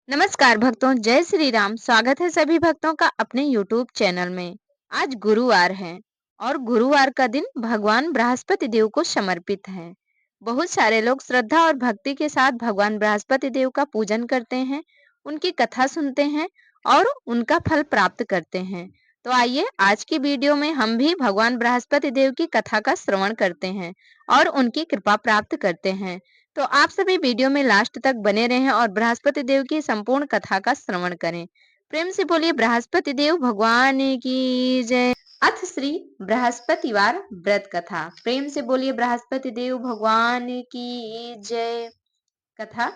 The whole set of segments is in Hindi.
नमस्कार भक्तों, जय श्री राम। स्वागत है सभी भक्तों का अपने यूट्यूब चैनल में। आज गुरुवार है और गुरुवार का दिन भगवान बृहस्पति देव को समर्पित है। बहुत सारे लोग श्रद्धा और भक्ति के साथ भगवान बृहस्पति देव का पूजन करते हैं, उनकी कथा सुनते हैं और उनका फल प्राप्त करते हैं। तो आइए आज की वीडियो में हम भी भगवान बृहस्पति देव की कथा का श्रवण करते हैं और उनकी कृपा प्राप्त करते हैं। तो आप सभी वीडियो में लास्ट तक बने रहें और बृहस्पति देव की संपूर्ण कथा का श्रवण करें। प्रेम से बोलिए बृहस्पति देव भगवान की जय। अथ श्री बृहस्पतिवार व्रत कथा। प्रेम से बोलिए बृहस्पति देव भगवान की जय। कथा।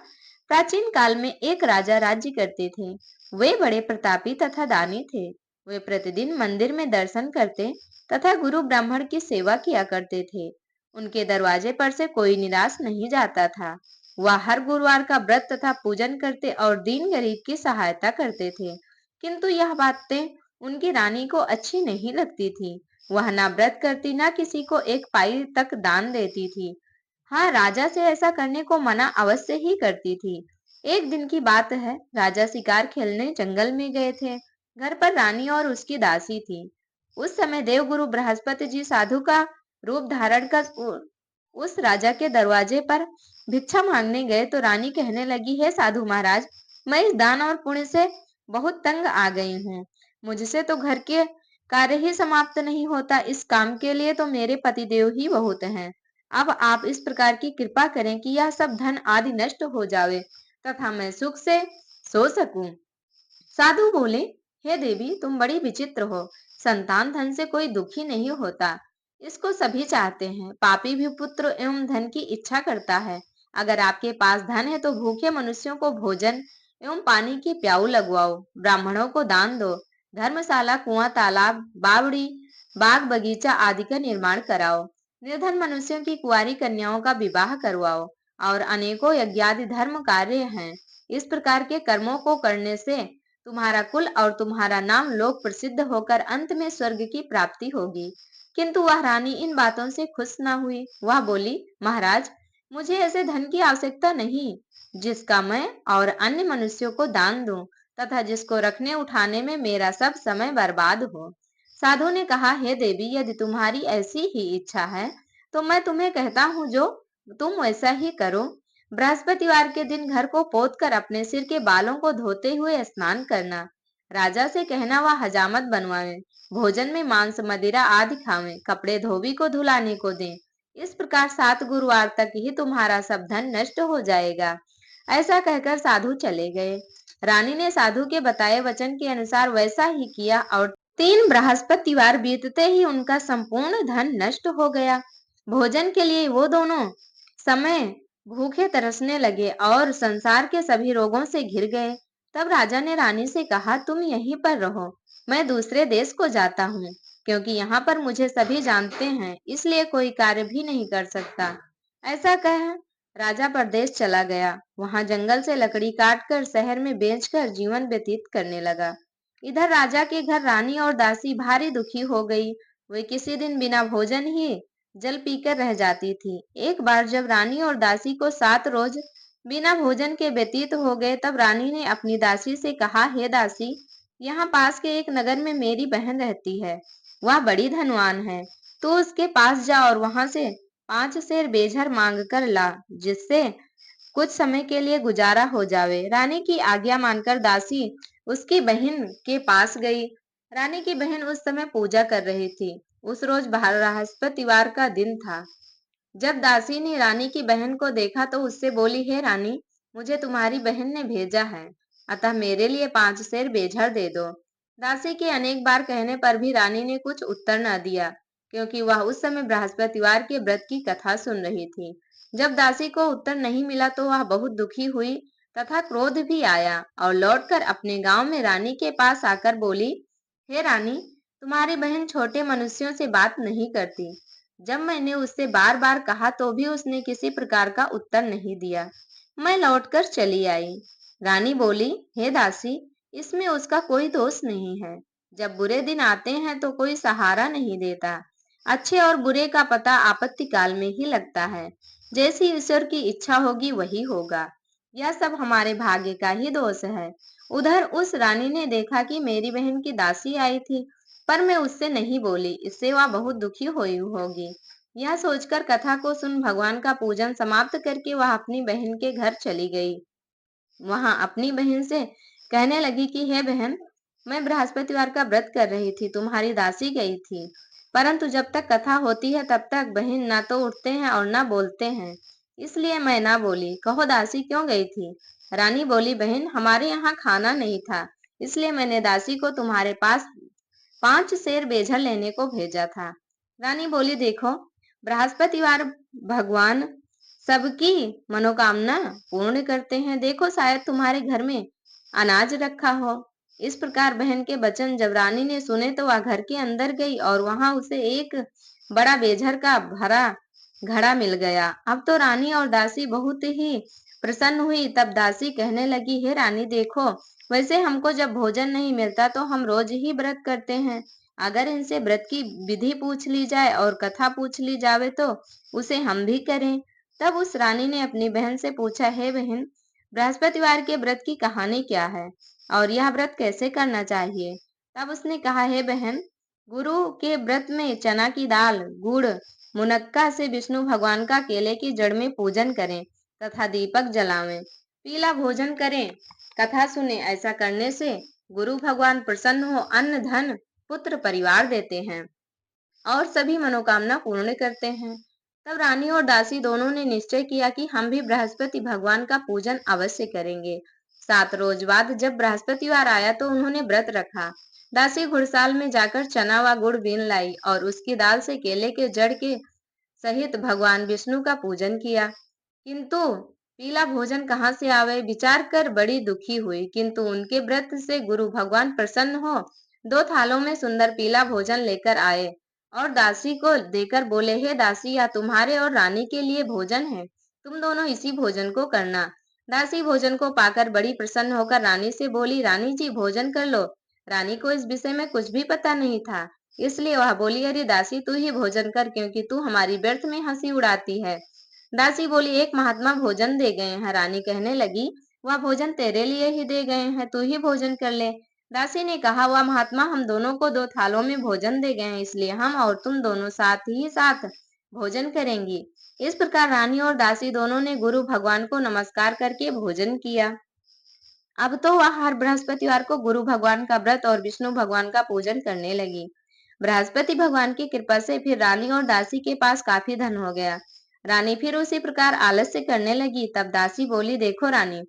प्राचीन काल में एक राजा राज्य करते थे। वे बड़े प्रतापी तथा दानी थे। वे प्रतिदिन मंदिर में दर्शन करते तथा गुरु ब्राह्मण की सेवा किया करते थे। उनके दरवाजे पर से कोई निराश नहीं जाता था। वह हर गुरुवार का व्रत तथा पूजन करते और दीन गरीब की सहायता करते थे। किंतु यह बातें उनकी रानी को अच्छी नहीं लगती थी। वह ना व्रत करती, ना किसी को एक पाई तक दान देती थी। हाँ, राजा से ऐसा करने को मना अवश्य ही करती थी। एक दिन की बात है, राजा शिकार खेलने जंगल में गए थे। घर पर रानी और उसकी दासी थी। उस समय देवगुरु बृहस्पति जी साधु का रूप धारण कर उस राजा के दरवाजे पर भिक्षा मांगने गए तो रानी कहने लगी, हे साधु महाराज, मैं इस दान और पुण्य से बहुत तंग आ गई हूँ। मुझसे तो घर के कार्य ही समाप्त नहीं होता। इस काम के लिए तो मेरे पतिदेव ही बहुत हैं। अब आप इस प्रकार की कृपा करें कि यह सब धन आदि नष्ट हो जावे तथा मैं सुख से सो सकूं। साधु बोले, हे देवी, तुम बड़ी विचित्र हो। संतान धन से कोई दुखी नहीं होता, इसको सभी चाहते हैं। पापी भी पुत्र एवं धन की इच्छा करता है। अगर आपके पास धन है तो भूखे मनुष्यों को भोजन एवं पानी की प्याऊ लगवाओ, ब्राह्मणों को दान दो, धर्मशाला, कुआं, तालाब, बावड़ी, बाग बगीचा आदि का निर्माण कराओ, निर्धन मनुष्यों की कुंवारी कन्याओं का विवाह करवाओ और अनेकों यज्ञादि धर्म कार्य हैं। इस प्रकार के कर्मों को करने से तुम्हारा कुल और तुम्हारा नाम लोक प्रसिद्ध होकर अंत में स्वर्ग की प्राप्ति होगी। किंतु वह रानी इन बातों से खुश न हुई। वह बोली, महाराज, मुझे ऐसे धन की आवश्यकता नहीं जिसका मैं और अन्य मनुष्यों को दान दूं तथा जिसको रखने उठाने में मेरा सब समय बर्बाद हो। साधु ने कहा, हे देवी, यदि तुम्हारी ऐसी ही इच्छा है तो मैं तुम्हें कहता हूँ, जो तुम वैसा ही करो। बृहस्पतिवार के दिन घर को पोत कर अपने सिर के बालों को धोते हुए स्नान करना। राजा से कहना वह हजामत बनवावे, भोजन में मांस मदिरा आदि खावे, कपड़े धोबी को धुलाने को दें। इस प्रकार 7 गुरुवार तक ही तुम्हारा सब धन नष्ट हो जाएगा। ऐसा कहकर साधु चले गए। रानी ने साधु के बताए वचन के अनुसार वैसा ही किया और 3 बृहस्पतिवार बीतते ही उनका संपूर्ण धन नष्ट हो गया। भोजन के लिए वो दोनों समय भूखे तरसने लगे और संसार के सभी रोगों से घिर गए। तब राजा ने रानी से कहा, तुम यहीं पर रहो, मैं दूसरे देश को जाता हूँ, क्योंकि यहाँ पर मुझे सभी जानते हैं, इसलिए कोई कार्य भी नहीं कर सकता। ऐसा कह राजा परदेश चला गया। वहां जंगल से लकड़ी काटकर शहर में बेचकर जीवन व्यतीत करने लगा। इधर राजा के घर रानी और दासी भारी दुखी हो गई। वे किसी दिन बिना भोजन ही जल पीकर रह जाती थी। एक बार जब रानी और दासी को 7 रोज बिना भोजन के व्यतीत हो गए, तब रानी ने अपनी दासी से कहा, हे दासी, यहाँ पास के एक नगर में मेरी बहन रहती है। वह बड़ी धनवान है। तू उसके पास जा और वहां से 5 सेर बेझर मांग कर ला, जिससे कुछ समय के लिए गुजारा हो जावे। रानी की आज्ञा मानकर दासी उसकी बहन के पास गई। रानी की बहन उस समय पूजा कर रही थी। उस रोज बृहस्पतिवार का दिन था। जब दासी ने रानी की बहन को देखा तो उससे बोली, हे रानी, मुझे तुम्हारी बहन ने भेजा है, अतः मेरे लिए 5 सेर बेझर दे दो। दासी के अनेक बार कहने पर भी रानी ने कुछ उत्तर न दिया, क्योंकि वह उस समय बृहस्पतिवार के व्रत की कथा सुन रही थी। जब दासी को उत्तर नहीं मिला तो वह बहुत दुखी हुई तथा क्रोध भी आया और लौटकर अपने गांव में रानी के पास आकर बोली, हे रानी, तुम्हारी बहन छोटे मनुष्यों से बात नहीं करती। जब मैंने उससे बार बार कहा तो भी उसने किसी प्रकार का उत्तर नहीं दिया। मैं लौटकर चली आई। रानी बोली, हे दासी, इसमें उसका कोई दोष नहीं है। जब बुरे दिन आते हैं तो कोई सहारा नहीं देता। अच्छे और बुरे का पता आपत्ति काल में ही लगता है। जैसी ईश्वर की इच्छा होगी वही होगा। यह सब हमारे भाग्य का ही दोष है। उधर उस रानी ने देखा कि मेरी बहन की दासी आई थी, पर मैं उससे नहीं बोली, इससे वह बहुत दुखी हुई होगी। यह सोचकर कथा को सुन भगवान का पूजन समाप्त करके वह अपनी बहन के घर चली गई। वहां अपनी बहन से कहने लगी कि हे बहन, मैं बृहस्पतिवार का व्रत कर रही थी, तुम्हारी दासी गई थी, परंतु जब तक कथा होती है तब तक बहन ना तो उठते हैं और ना बोलते हैं, इसलिए मैं ना बोली। कहो दासी क्यों गई थी? रानी बोली, बहन हमारे यहाँ खाना नहीं था, इसलिए मैंने दासी को तुम्हारे पास 5 सेर बेझर लेने को भेजा था। रानी बोली, देखो बृहस्पतिवार भगवान सबकी मनोकामना पूर्ण करते हैं, देखो शायद तुम्हारे घर में अनाज रखा हो। इस प्रकार बहन के वचन जब रानी ने सुने तो वह घर के अंदर गई और वहां उसे एक बड़ा बेझर का भरा घड़ा मिल गया। अब तो रानी और दासी बहुत ही प्रसन्न हुई। तब दासी कहने लगी, हे रानी देखो, वैसे हमको जब भोजन नहीं मिलता तो हम रोज ही व्रत करते हैं। अगर इनसे व्रत की विधि पूछ ली जाए और कथा पूछ ली जावे तो उसे हम भी करें। तब उस रानी ने अपनी बहन से पूछा, हे बहन, बृहस्पतिवार के व्रत की कहानी क्या है और यह व्रत कैसे करना चाहिए? तब उसने कहा, हे बहन, गुरु के व्रत में चना की दाल, गुड़, मुनक्का से विष्णु भगवान का केले की जड़ में पूजन करें तथा दीपक जलावें, पीला भोजन करें, कथा सुने। ऐसा करने से गुरु भगवान प्रसन्न हो अन्न धन पुत्र परिवार देते हैं और सभी मनोकामना पूर्ण करते हैं। तब रानी और दासी दोनों ने निश्चय किया कि हम भी बृहस्पति भगवान का पूजन अवश्य करेंगे। 7 रोज बाद जब बृहस्पतिवार आया तो उन्होंने व्रत रखा। दासी घुड़साल में जाकर चना व गुड़ बीन लाई और उसकी दाल से केले के जड़ के सहित भगवान विष्णु का पूजन किया। किंतु पीला भोजन कहाँ से आवे, विचार कर बड़ी दुखी हुई। किंतु उनके व्रत से गुरु भगवान प्रसन्न हो 2 थालों में सुंदर पीला भोजन लेकर आए और दासी को देकर बोले, हे दासी, या तुम्हारे और रानी के लिए भोजन है, तुम दोनों इसी भोजन को करना। दासी भोजन को पाकर बड़ी प्रसन्न होकर रानी से बोली, रानी जी भोजन कर लो। रानी को इस विषय में कुछ भी पता नहीं था, इसलिए वह बोली, अरे दासी तू ही भोजन कर, क्योंकि तू हमारी व्यर्थ में हंसी उड़ाती है। दासी बोली, एक महात्मा भोजन दे गए हैं। रानी कहने लगी, वह भोजन तेरे लिए ही दे गए हैं, तू ही भोजन कर ले। दासी ने कहा, वह महात्मा हम दोनों को 2 थालों में भोजन दे गए हैं, इसलिए हम और तुम दोनों साथ ही साथ भोजन करेंगी। इस प्रकार रानी और दासी दोनों ने गुरु भगवान को नमस्कार करके भोजन किया। अब तो वह हर बृहस्पतिवार को गुरु भगवान का व्रत और विष्णु भगवान का पूजन करने लगी। बृहस्पति भगवान की कृपा से फिर रानी और दासी के पास काफी धन हो गया। रानी फिर उसी प्रकार आलस्य करने लगी। तब दासी बोली, देखो रानी,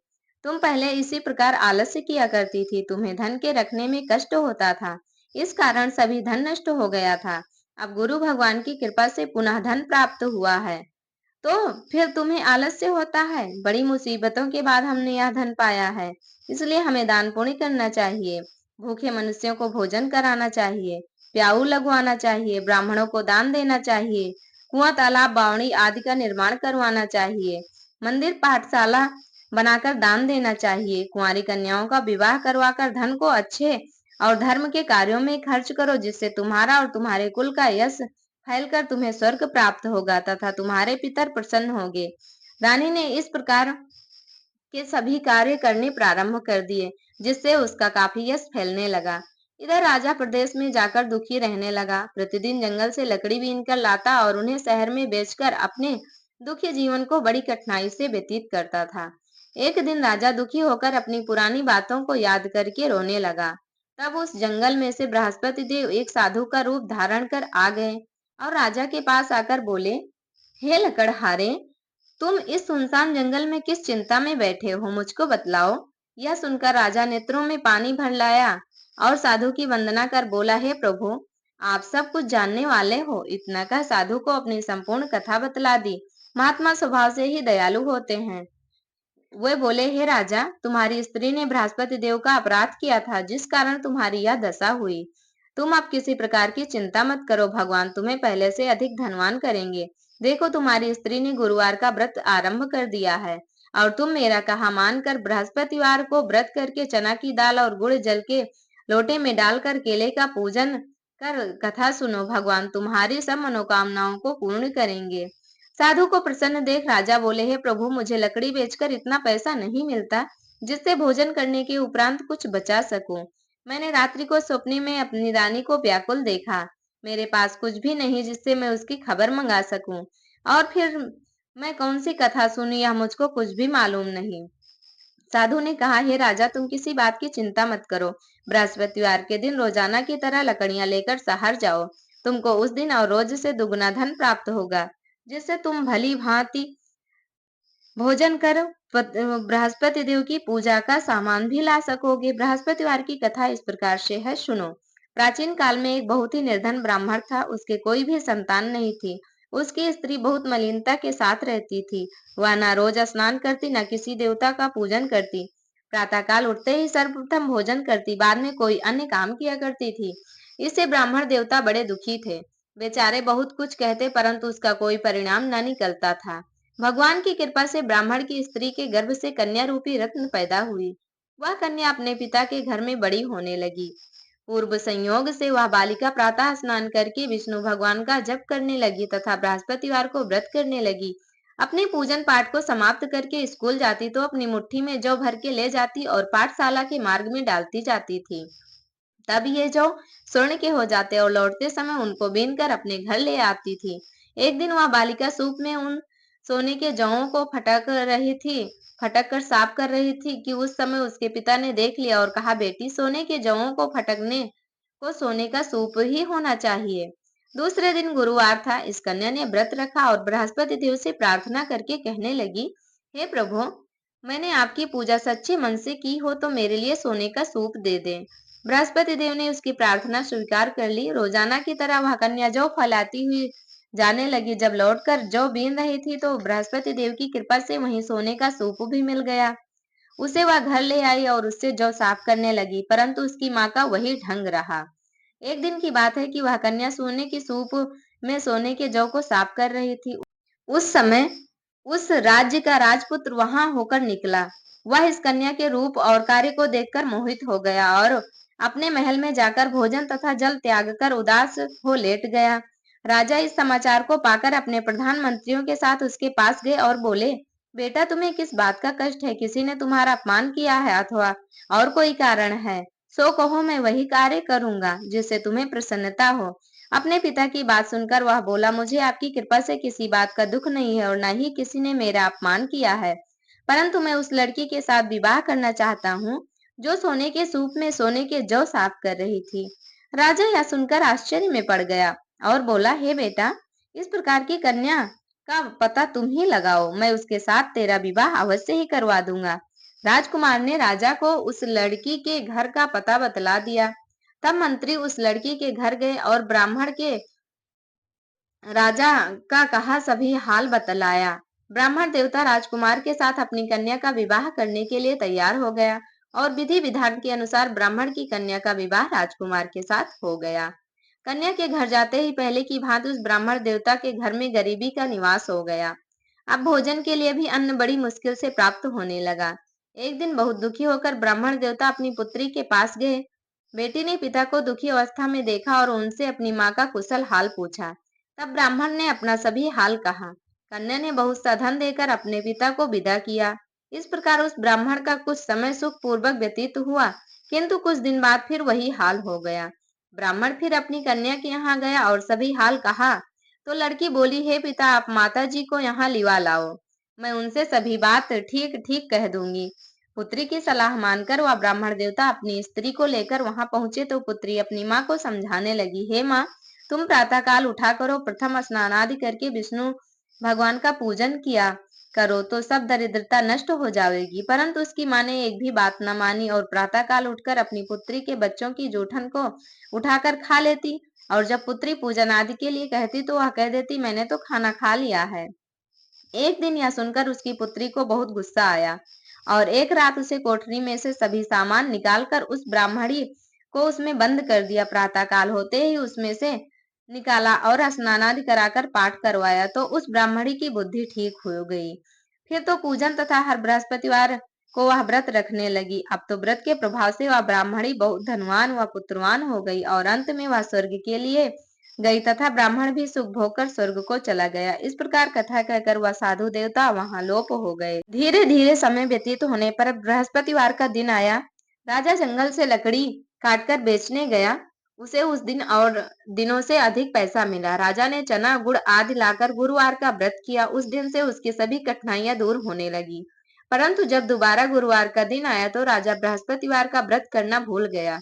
तुम पहले इसी प्रकार आलस्य किया करती थी, तुम्हें धन के रखने में कष्ट होता था, इस कारण सभी धन नष्ट हो गया था। अब गुरु भगवान की कृपा से पुनः धन प्राप्त हुआ है, तो फिर तुम्हें आलस्य होता है। बड़ी मुसीबतों के बाद हमने यह धन पाया है, इसलिए हमें दान पुण्य करना चाहिए, भूखे मनुष्यों को भोजन कराना चाहिए, प्याऊ लगवाना चाहिए, ब्राह्मणों को दान देना चाहिए, कुआं तालाब बावड़ी आदि का निर्माण करवाना चाहिए, मंदिर पाठशाला बनाकर दान देना चाहिए, कुंवारी कन्याओं का विवाह करवाकर धन को अच्छे और धर्म के कार्यों में खर्च करो, जिससे तुम्हारा और तुम्हारे कुल का यश फैलकर तुम्हें स्वर्ग प्राप्त होगा तथा तुम्हारे पितर प्रसन्न होंगे। रानी ने इस प्रकार के सभी कार्य करने प्रारंभ कर दिए, जिससे उसका काफी यश फैलने लगा। इधर राजा प्रदेश में जाकर दुखी रहने लगा। प्रतिदिन जंगल से लकड़ी बीनकर लाता और उन्हें शहर में बेचकर अपने दुखी जीवन को बड़ी कठिनाई से व्यतीत करता था। एक दिन राजा दुखी होकर अपनी पुरानी बातों को याद करके रोने लगा। तब उस जंगल में से बृहस्पति देव एक साधु का रूप धारण कर आ गए और राजा के पास आकर बोले, हे लकड़हारे, तुम इस सुनसान जंगल में किस चिंता में बैठे हो, मुझको बतलाओ। यह सुनकर राजा नेत्रों में पानी भर लाया और साधु की वंदना कर बोला, हे प्रभु, आप सब कुछ जानने वाले हो। इतना कह साधु को अपनी संपूर्ण कथा बतला दी। महात्मा स्वभाव से ही दयालु होते हैं। वे बोले, हे राजा, तुम्हारी स्त्री ने बृहस्पति देव का अपराध किया था, जिस कारण तुम्हारी यह दशा हुई। तुम अब किसी प्रकार की चिंता मत करो, भगवान तुम्हें पहले से अधिक धनवान करेंगे। देखो तुम्हारी स्त्री ने गुरुवार का व्रत आरंभ कर दिया है और तुम मेरा कहा मानकर बृहस्पतिवार को व्रत करके चना की दाल और गुड़ जल के लोटे में डालकर केले का पूजन कर कथा सुनो, भगवान तुम्हारी सब मनोकामनाओं को पूर्ण करेंगे। साधु को प्रसन्न देख राजा बोले, हे प्रभु, मुझे लकड़ी बेचकर इतना पैसा नहीं मिलता जिससे भोजन करने के उपरांत कुछ बचा सकूं। मैंने रात्रि को स्वप्न में अपनी रानी को व्याकुल देखा। मेरे पास कुछ भी नहीं जिससे मैं उसकी खबर मंगा सकूं। और फिर मैं कौन सी कथा सुनी, यह मुझको कुछ भी मालूम नहीं। साधु ने कहा, हे राजा, तुम किसी बात की चिंता मत करो। बृहस्पतिवार के दिन रोजाना की तरह लकड़ियां लेकर शहर जाओ। तुमको उस दिन और रोज से दुगना धन प्राप्त होगा, जिससे तुम भली भांति भोजन कर बृहस्पति देव की पूजा का सामान भी ला सकोगे। बृहस्पतिवार की कथा इस प्रकार से है, सुनो। प्राचीन काल में एक बहुत ही निर्धन ब्राह्मण था। उसके कोई भी संतान नहीं थी। उसकी स्त्री बहुत मलिनता के साथ रहती थी। वह न रोज स्नान करती, न किसी देवता का पूजन करती। प्रातःकाल उठते ही सर्वप्रथम भोजन करती, बाद में कोई अन्य काम किया करती थी। इससे ब्राह्मण देवता बड़े दुखी थे। बेचारे बहुत कुछ कहते, परंतु उसका कोई परिणाम न निकलता था। भगवान की कृपा से ब्राह्मण की स्त्री के गर्भ से कन्या रूपी रत्न पैदा हुई। वह कन्या अपने पिता के घर में बड़ी होने लगी। पूर्व संयोग से वह बालिका प्रातः स्नान करके विष्णु भगवान का जप करने लगी तथा बृहस्पतिवार को व्रत करने लगी। अपने पूजन पाठ को समाप्त करके स्कूल जाती तो अपनी मुट्ठी में जौ भर के ले जाती और पाठशाला के मार्ग में डालती जाती थी। तब ये जौ स्वर्ण के हो जाते और लौटते समय उनको बीन कर अपने घर ले आती थी। एक दिन वह बालिका सूप में उन सोने के जौं को फटक कर साफ कर रही थी कि उस समय उसके पिता ने देख लिया और कहा, बेटी, सोने के जौं को फटकने को सोने का सूप ही होना चाहिए। दूसरे दिन गुरुवार था। इस कन्या ने व्रत रखा और बृहस्पति देव से प्रार्थना करके कहने लगी, हे प्रभु, मैंने आपकी पूजा सच्चे मन से की हो तो मेरे लिए सोने का सूप दे दे। बृहस्पति देव ने उसकी प्रार्थना स्वीकार कर ली। रोजाना की तरह वह कन्या जौ फैलाती हुई जाने लगी। जब लौटकर जौ बीन रही थी तो बृहस्पति देव की कृपा से वहीं सोने का सूप भी मिल गया। उसे वह घर ले आई और उससे जौ साफ करने लगी, परंतु उसकी माँ का वही ढंग रहा। एक दिन की बात है कि वह कन्या सोने की सूप में सोने के जौ को साफ कर रही थी। उस समय उस राज्य का राजपुत्र वहां होकर निकला। वह इस कन्या के रूप और कार्य को देखकर मोहित हो गया और अपने महल में जाकर भोजन तथा जल त्याग कर उदास हो लेट गया। राजा इस समाचार को पाकर अपने प्रधानमंत्रियों के साथ उसके पास गए और बोले, बेटा, तुम्हें किस बात का कष्ट है? किसी ने तुम्हारा अपमान किया है अथवा और कोई कारण है? सो कहो, मैं वही कार्य करूंगा जिससे तुम्हें प्रसन्नता हो। अपने पिता की बात सुनकर वह बोला, मुझे आपकी कृपा से किसी बात का दुख नहीं है और न ही किसी ने मेरा अपमान किया है, परंतु मैं उस लड़की के साथ विवाह करना चाहता हूँ जो सोने के सूप में सोने के जौ साफ कर रही थी। राजा यह सुनकर आश्चर्य में पड़ गया और बोला, हे बेटा, इस प्रकार की कन्या का पता तुम ही लगाओ। मैं उसके साथ तेरा विवाह अवश्य ही करवा दूंगा। राजकुमार ने राजा को उस लड़की के घर का पता बतला दिया। तब मंत्री उस लड़की के घर गए और ब्राह्मण के राजा का कहा सभी हाल बतलाया। ब्राह्मण देवता राजकुमार के साथ अपनी कन्या का विवाह करने के लिए तैयार हो गया और विधि विधान के अनुसार ब्राह्मण की कन्या का विवाह राजकुमार के साथ हो गया। कन्या के घर जाते ही पहले की भांति उस ब्राह्मण देवता के घर में गरीबी का निवास हो गया। अब भोजन के लिए भी अन्न बड़ी मुश्किल से प्राप्त होने लगा। एक दिन बहुत दुखी होकर ब्राह्मण देवता अपनी पुत्री के पास गए। बेटी ने पिता को दुखी अवस्था में देखा और उनसे अपनी माँ का कुशल हाल पूछा। तब ब्राह्मण ने अपना सभी हाल कहा। कन्या ने बहुत सा धन देकर अपने पिता को विदा किया। इस प्रकार उस ब्राह्मण का कुछ समय सुख पूर्वक व्यतीत हुआ, किंतु कुछ दिन बाद फिर वही हाल हो गया। ब्राह्मण फिर अपनी कन्या के यहाँ गया और सभी हाल कहा तो लड़की बोली, हे पिता, आप माता जी को यहाँ लिवा लाओ, मैं उनसे सभी बात ठीक ठीक कह दूंगी। पुत्री की सलाह मानकर वह ब्राह्मण देवता अपनी स्त्री को लेकर वहां पहुंचे तो पुत्री अपनी माँ को समझाने लगी, हे माँ, तुम प्रातः काल उठा करो, प्रथम स्नान आदि करके विष्णु भगवान का पूजन किया करो तो सब दरिद्रता नष्ट हो जाएगी। परंतु उसकी माँ ने एक भी बात न मानी और प्रातः काल उठकर अपनी पुत्री के बच्चों की जूठन को उठाकर खा लेती और जब पुत्री पूजन आदि के लिए कहती तो वह कह देती, मैंने तो खाना खा लिया है। एक दिन यह सुनकर उसकी पुत्री को बहुत गुस्सा आया और एक रात उसे कोठरी में से सभी सामान निकालकर उस ब्राह्मणी को उसमें बंद कर दिया। प्रातः काल होते ही उसमें से निकाला और स्नान आदि कराकर पाठ करवाया तो उस ब्राह्मणी की बुद्धि ठीक हो गई। फिर तो पूजन तथा हर बृहस्पतिवार को वह व्रत रखने लगी। अब तो व्रत के प्रभाव से वह ब्राह्मणी बहुत धनवान व पुत्रवान हो गई और अंत में वह स्वर्ग के लिए गई तथा ब्राह्मण भी सुख भोगकर स्वर्ग को चला गया। इस प्रकार कथा कहकर वह साधु देवता वहां लोप हो गए। धीरे धीरे समय व्यतीत होने पर बृहस्पतिवार का दिन आया। राजा जंगल से लकड़ी काटकर बेचने गया। उसे उस दिन और दिनों से अधिक पैसा मिला। राजा ने चना गुड़ आदि लाकर गुरुवार का व्रत किया। उस दिन से उसकी सभी कठिनाइयां दूर होने लगी। परंतु जब दोबारा गुरुवार का दिन आया तो राजा बृहस्पतिवार का व्रत करना भूल गया।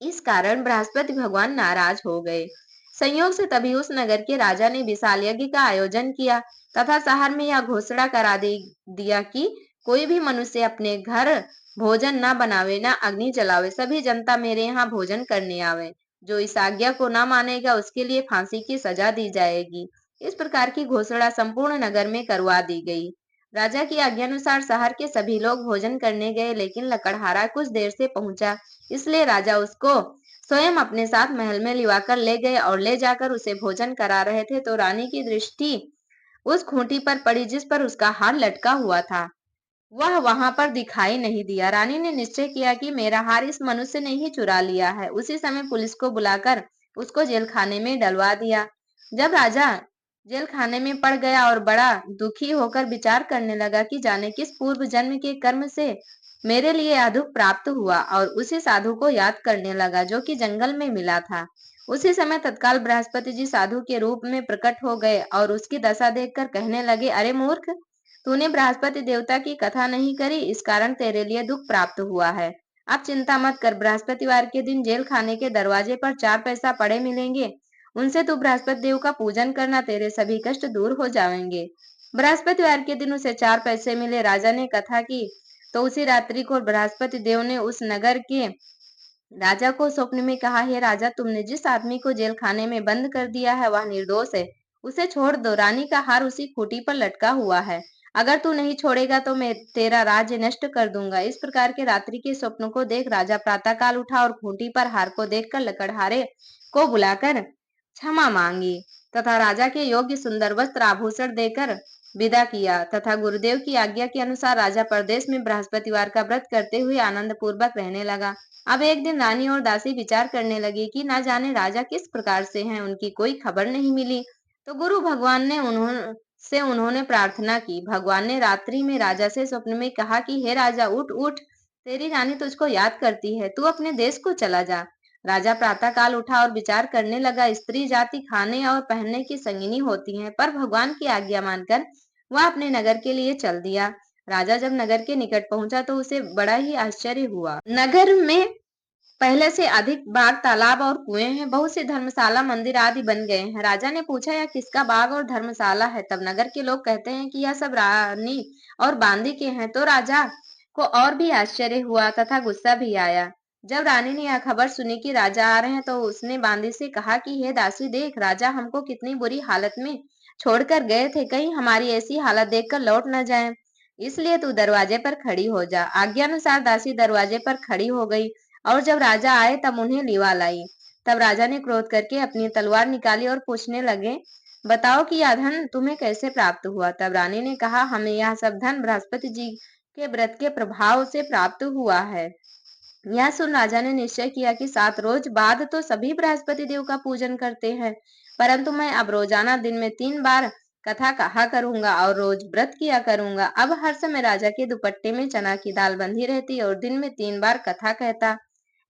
इस कारण बृहस्पति भगवान नाराज हो गए। संयोग से तभी उस नगर के राजा ने विशाल यज्ञ का आयोजन किया तथा शहर में यह घोषणा करा दिया कि कोई भी मनुष्य अपने घर भोजन न बनावे, न अग्नि जलावे, सभी जनता मेरे यहाँ भोजन करने आवे। जो इस आज्ञा को न मानेगा उसके लिए फांसी की सजा दी जाएगी। इस प्रकार की घोषणा संपूर्ण नगर में करवा दी गई। राजा की आज्ञानुसार शहर के सभी लोग भोजन करने गए, लेकिन लकड़हारा कुछ देर से पहुंचा, इसलिए राजा उसको स्वयं अपने साथ महल में लिवाकर ले गए और ले जाकर उसे भोजन करा रहे थे तो रानी की दृष्टि उस खूंटी पर पड़ी जिस पर उसका हार लटका हुआ था। वह वहां पर दिखाई नहीं दिया। रानी ने निश्चय किया कि मेरा हार इस मनुष्य ने ही चुरा लिया है। उसी समय पुलिस को बुलाकर उसको जेल खाने में डलवा दिया। जब राजा जेल खाने में पड़ गया और बड़ा दुखी होकर विचार करने लगा कि जाने किस पूर्व जन्म के कर्म से मेरे लिए यह दुख प्राप्त हुआ, और उसी साधु को याद करने लगा जो कि जंगल में मिला था। उसी समय तत्काल बृहस्पति जी साधु के रूप में प्रकट हो गए और उसकी दशा देखकर कहने लगे, अरे मूर्ख, तूने बृहस्पति देवता की कथा नहीं करी, इस कारण तेरे लिए दुख प्राप्त हुआ है। अब चिंता मत कर, बृहस्पतिवार के दिन जेल खाने के दरवाजे पर 4 पैसा पड़े मिलेंगे, उनसे तू बृहस्पति देव का पूजन करना, तेरे सभी कष्ट दूर हो जाएंगे। बृहस्पतिवार के दिन उसे 4 पैसे मिले। राजा ने कथा की तो उसी रात्रि को बृहस्पति देव ने उस नगर के राजा को स्वप्न में कहा, हे राजा, तुमने जिस आदमी को जेल खाने में बंद कर दिया है वह निर्दोष है, उसे छोड़ दो। रानी का हार उसी खूंटी पर लटका हुआ है। अगर तू नहीं छोड़ेगा तो मैं तेरा राज्य नष्ट कर दूंगा। इस प्रकार के रात्रि के स्वप्न को देख राजा प्रातःकाल उठा और खूंटी पर हार को देखकर लकड़हारे को बुलाकर क्षमा मांगी तथा राजा के योग्य सुंदर वस्त्र आभूषण देकर विदा किया तथा गुरुदेव की आज्ञा के अनुसार राजा प्रदेश में बृहस्पतिवार का व्रत करते हुए आनंद पूर्वक रहने लगा। अब एक दिन रानी और दासी विचार करने लगी कि ना जाने राजा किस प्रकार से हैं, उनकी कोई खबर नहीं मिली। तो गुरु भगवान ने उन्होंने प्रार्थना की। भगवान ने रात्रि में राजा से स्वप्न में कहा कि हे राजा, उठ उठ, तेरी रानी तुझको याद करती है, तू अपने देश को चला जा। राजा प्रातः काल उठा और विचार करने लगा, स्त्री जाति खाने और पहनने की संगिनी होती है, पर भगवान की आज्ञा मानकर वह अपने नगर के लिए चल दिया। राजा जब नगर के निकट पहुंचा तो उसे बड़ा ही आश्चर्य हुआ। नगर में पहले से अधिक बाग, तालाब और कुएं हैं। बहुत से धर्मशाला, मंदिर आदि बन गए हैं। राजा ने पूछा, यह किसका बाग और धर्मशाला है? तब नगर के लोग कहते हैं कि यह सब रानी और बांदी के हैं। तो राजा को और भी आश्चर्य हुआ तथा गुस्सा भी आया। जब रानी ने यह खबर सुनी कि राजा आ रहे हैं तो उसने बांदी से कहा कि हे दासी, देख, राजा हमको कितनी बुरी हालत में छोड़कर गए थे, कहीं हमारी ऐसी हालत देखकर लौट न जाए, इसलिए तू दरवाजे पर खड़ी हो जा। आज्ञानुसार दासी दरवाजे पर खड़ी हो गई और जब राजा आए तब उन्हें लिवा लाई। तब राजा ने क्रोध करके अपनी तलवार निकाली और पूछने लगे, बताओ कि यह धन तुम्हें कैसे प्राप्त हुआ? तब रानी ने कहा, हमें यह सब धन बृहस्पति जी के व्रत के प्रभाव से प्राप्त हुआ है। यह सुन राजा ने निश्चय किया कि 7 रोज बाद तो सभी बृहस्पति देव का पूजन करते हैं, परंतु मैं अब रोजाना दिन में 3 बार कथा कहा करूंगा और रोज व्रत किया करूंगा। अब हर समय राजा के दुपट्टे में चना की दाल बंधी रहती और दिन में 3 बार कथा कहता।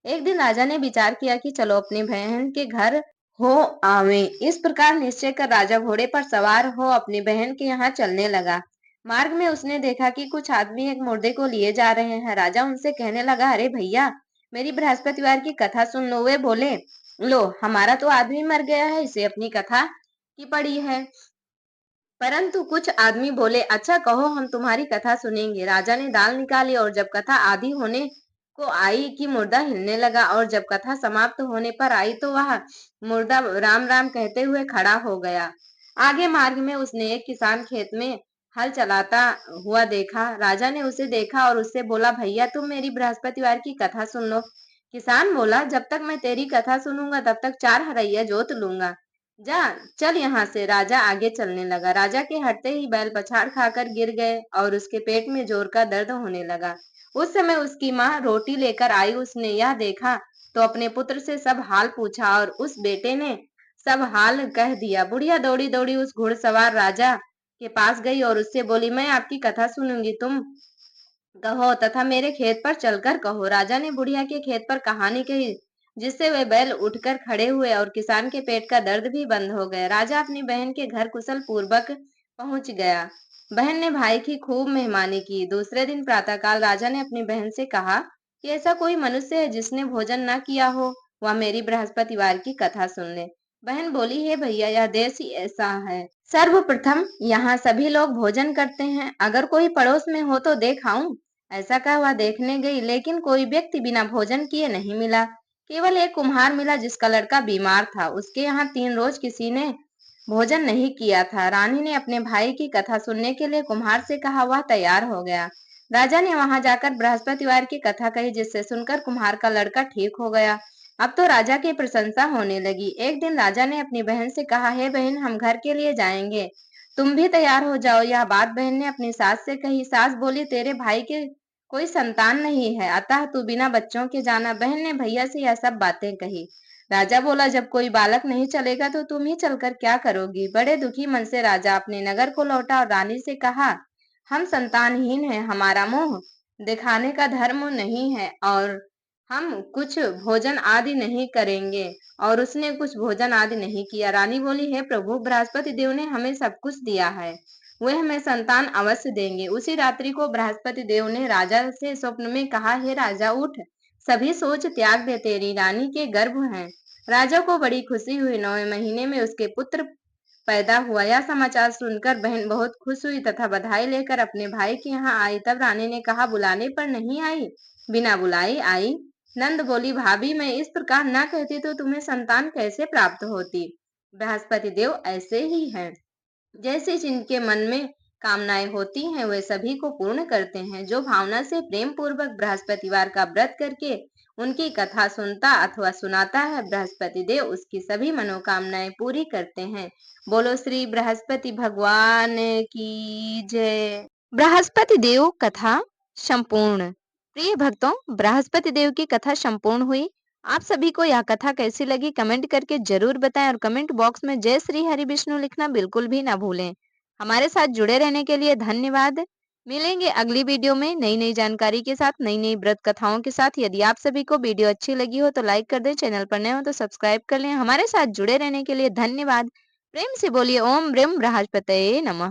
एक दिन राजा ने विचार किया कि चलो अपनी बहन के घर हो आवे। इस प्रकार निश्चय कर राजा घोड़े पर सवार हो अपनी बहन के यहाँ चलने लगा। मार्ग में उसने देखा कि कुछ आदमी एक मुर्दे को लिए जा रहे हैं। राजा उनसे कहने लगा, अरे भैया, मेरी बृहस्पतिवार की कथा सुन लो। वे बोले, लो, हमारा तो आदमी मर गया है, इसे अपनी कथा की पड़ी है। परंतु कुछ आदमी बोले, अच्छा कहो, हम तुम्हारी कथा सुनेंगे। राजा ने दाल निकाली और जब कथा आधी होने को आई कि मुर्दा हिलने लगा, और जब कथा समाप्त होने पर आई तो वह मुर्दा राम राम कहते हुए खड़ा हो गया। आगे मार्ग में उसने एक किसान खेत में हल चलाता हुआ देखा। राजा ने उसे देखा और उससे बोला, भैया, तुम मेरी बृहस्पतिवार की कथा सुन लो। किसान बोला, जब तक मैं तेरी कथा सुनूंगा तब तक 4 हरैया जोत लूंगा। जा, चल यहाँ से। राजा आगे चलने लगा। राजा के हटते ही बैल पछाड़ खाकर गिर गए और उसके पेट में जोर का दर्द होने लगा। उस समय उसकी माँ रोटी लेकर आई। उसने यह देखा तो अपने पुत्र से सब हाल पूछा और उस बेटे ने सब हाल कह दिया। बुढ़िया दौड़ी दौड़ी उस घुड़सवार राजा के पास गई और उससे बोली, मैं आपकी कथा सुनूंगी, तुम कहो तथा मेरे खेत पर चलकर कहो। राजा ने बुढ़िया के खेत पर कहानी कही, जिससे वे बैल उठकर खड़े हुए और किसान के पेट का दर्द भी बंद हो गया। राजा अपनी बहन के घर कुशल पूर्वक पहुंच गया। बहन ने भाई की खूब मेहमानी की। दूसरे दिन प्रातःकाल राजा ने अपनी बहन से कहा कि ऐसा कोई मनुष्य है जिसने भोजन न किया हो, वह मेरी बृहस्पतिवार की कथा सुन ले। बहन बोली, हे भैया, यह देश ही ऐसा है। सर्वप्रथम यहाँ सभी लोग भोजन करते हैं, अगर कोई पड़ोस में हो तो देख आऊं। ऐसा कहा वह देखने गई, लेकिन कोई व्यक्ति बिना भोजन किए नहीं मिला। केवल एक कुम्हार मिला जिसका लड़का बीमार था। उसके यहाँ 3 रोज किसी ने भोजन नहीं किया था। रानी ने अपने भाई की कथा सुनने के लिए कुम्हार से कहा। वह तैयार हो गया। राजा ने वहां जाकर बृहस्पतिवार की कथा कही, जिससे सुनकर कुम्हार का लड़का ठीक हो गया। अब तो राजा की प्रशंसा होने लगी। एक दिन राजा ने अपनी बहन से कहा, हे बहन, हम घर के लिए जाएंगे, तुम भी तैयार हो जाओ। यह बात बहन ने अपनी सास से कही। सास बोली, तेरे भाई के कोई संतान नहीं है, अतः तू बिना बच्चों के जाना। बहन ने भैया से यह सब बातें कही। राजा बोला, जब कोई बालक नहीं चलेगा तो तुम ही चलकर क्या करोगी। बड़े दुखी मन से राजा अपने नगर को लौटा और रानी से कहा, हम संतानहीन हैं, हमारा मुंह दिखाने का धर्म नहीं है और हम कुछ भोजन आदि नहीं करेंगे। और उसने कुछ भोजन आदि नहीं किया। रानी बोली, हे प्रभु, बृहस्पति देव ने हमें सब कुछ दिया है, वे हमें संतान अवश्य देंगे। उसी रात्रि को बृहस्पति देव ने राजा से स्वप्न में कहा, हे राजा, उठ, सभी सोच त्याग दे, तेरी रानी के गर्भ हैं। राजा को बड़ी खुशी हुई। 9वें महीने में उसके पुत्र पैदा हुआ। यह समाचार सुनकर बहन बहुत खुश हुई तथा बधाई लेकर अपने भाई के यहाँ आई। तब रानी ने कहा, बुलाने पर नहीं आई, बिना बुलाई आई। नंद बोली, भाभी, मैं इस प्रकार न कहती तो तुम्हें संतान कैसे प्राप्त होती। बृहस्पति देव ऐसे ही हैं, जैसे जिनके मन में कामनाएं होती हैं वे सभी को पूर्ण करते हैं। जो भावना से प्रेम पूर्वक बृहस्पतिवार का व्रत करके उनकी कथा सुनता अथवा सुनाता है, बृहस्पति देव उसकी सभी मनोकामनाएं पूरी करते हैं। बोलो श्री बृहस्पति भगवान की जय। बृहस्पति देव कथा संपूर्ण। प्रिय भक्तों, बृहस्पति देव की कथा संपूर्ण हुई। आप सभी को यह कथा कैसी लगी कमेंट करके जरूर बताएं और कमेंट बॉक्स में जय श्री हरि विष्णु लिखना बिल्कुल भी ना भूलें। हमारे साथ जुड़े रहने के लिए धन्यवाद। मिलेंगे अगली वीडियो में नई नई जानकारी के साथ, नई नई व्रत कथाओं के साथ। यदि आप सभी को वीडियो अच्छी लगी हो तो लाइक कर दें, चैनल पर नए हो तो सब्सक्राइब कर लें। हमारे साथ जुड़े रहने के लिए धन्यवाद। प्रेम से बोलिए ओम ब्रह्म बृहस्पतये नमः।